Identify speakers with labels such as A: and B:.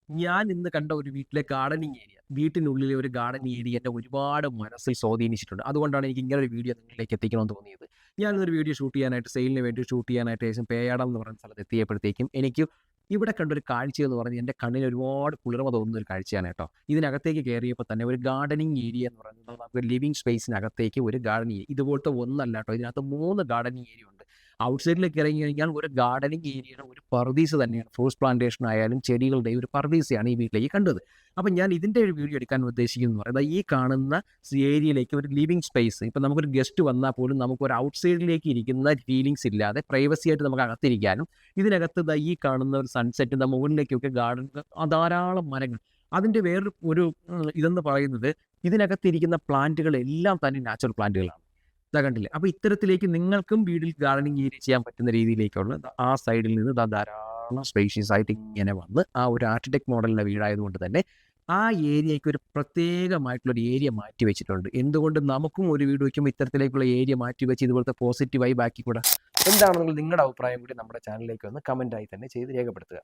A: ഞാൻ ഇന്ന് കണ്ട ഒരു വീട്ടിലെ ഗാർഡനിങ് ഏരിയ, വീട്ടിനുള്ളിലെ ഒരു ഗാർഡനിങ് ഏരിയ എന്നെ ഒരുപാട് മനസ്സിൽ സ്വാധീനിച്ചിട്ടുണ്ട്. അതുകൊണ്ടാണ് എനിക്ക് ഇങ്ങനെ ഒരു വീഡിയോ നിങ്ങളിലേക്ക് എത്തിക്കണമെന്ന് തോന്നിയത്. ഞാനൊരു വീഡിയോ ഷൂട്ട് ചെയ്യാനായിട്ട് സെയിലിന് വേണ്ടി ഷൂട്ട് ചെയ്യാനായിട്ട് ഏകദേശം പേയാടം എന്ന് പറയുന്ന സ്ഥലത്ത് എത്തിയപ്പോഴത്തേക്കും എനിക്ക് ഇവിടെ കണ്ടൊരു കാഴ്ച എന്ന് പറഞ്ഞാൽ എൻ്റെ കണ്ണിന് ഒരുപാട് കുളിർമ തോന്നുന്ന ഒരു കാഴ്ചയാണ് കേട്ടോ. ഇതിനകത്തേക്ക് കയറിയപ്പോൾ തന്നെ ഒരു ഗാർഡനിങ് ഏരിയ എന്ന് പറയുന്നത് നമുക്ക് ലിവിംഗ് സ്പേസിനകത്തേക്ക് ഒരു ഗാർഡനിങ് ഏരിയ ഇതുപോലത്തെ ഒന്നല്ല കേട്ടോ. ഇതിനകത്ത് 3 ഗാർഡനിങ് ഏരിയ ഉണ്ട്. ഔട്ട്സൈഡിലേക്ക് ഇറങ്ങി കഴിഞ്ഞാൽ ഒരു ഗാർഡനിങ് ഏരിയയുടെ ഒരു പറുദീസ തന്നെയാണ്. ഫ്രൂട്ട്സ് പ്ലാന്റേഷൻ ആയാലും ചെടികളുടെയും ഒരു പറുദീസയാണ് ഈ വീട്ടിലേക്ക് കണ്ടത്. അപ്പം ഞാൻ ഇതിൻ്റെ ഒരു വീഡിയോ എടുക്കാൻ ഉദ്ദേശിക്കുന്നത് പറയുന്നത് ഈ കാണുന്ന ഏരിയയിലേക്ക് ഒരു ലിവിംഗ് സ്പേസ്, ഇപ്പം നമുക്കൊരു ഗസ്റ്റ് വന്നാൽ പോലും നമുക്കൊരു ഔട്ട്സൈഡിലേക്ക് ഇരിക്കുന്ന ഫീലിങ്സ് ഇല്ലാതെ പ്രൈവസി ആയിട്ട് നമുക്ക് അകത്തിരിക്കാനും, ഇതിനകത്ത് ഈ കാണുന്ന ഒരു സൺസെറ്റിൻ്റെ മുകളിലേക്കൊക്കെ ഗാർഡൻ ധാരാളം മരങ്ങൾ. അതിൻ്റെ വേറൊരു ഇതെന്ന് പറയുന്നത് ഇതിനകത്തിരിക്കുന്ന പ്ലാന്റുകളെല്ലാം തന്നെ നാച്ചുറൽ പ്ലാന്റുകളാണ്. ഇതാ കണ്ടില്ലേ? അപ്പൊ ഇത്തരത്തിലേക്ക് നിങ്ങൾക്കും വീട്ടിൽ ഗാർഡനിങ് ഏരിയ ചെയ്യാൻ പറ്റുന്ന രീതിയിലേക്കുള്ള ആ സൈഡിൽ നിന്ന് ധാരാളം സ്പേഷ്യസ് ആയിട്ട് ഇങ്ങനെ വന്ന് ആ ഒരു ആർക്കിടെക്ട് മോഡലിന്റെ വീടായതുകൊണ്ട് തന്നെ ആ ഏരിയയ്ക്ക് ഒരു പ്രത്യേകമായിട്ടുള്ള ഒരു ഏരിയ മാറ്റി വെച്ചിട്ടുണ്ട്. എന്തുകൊണ്ട് നമുക്കും ഒരു വീട് വയ്ക്കുമ്പോൾ ഇത്തരത്തിലേക്കുള്ള ഏരിയ മാറ്റി വെച്ച് ഇതുപോലത്തെ പോസിറ്റീവായി ബാക്കി കൂടെ? എന്താണെന്നുള്ള നിങ്ങളുടെ അഭിപ്രായം കൂടി നമ്മുടെ ചാനലിലേക്ക് ഒന്ന് കമന്റ് ആയി തന്നെ ചെയ്ത് രേഖപ്പെടുത്തുക.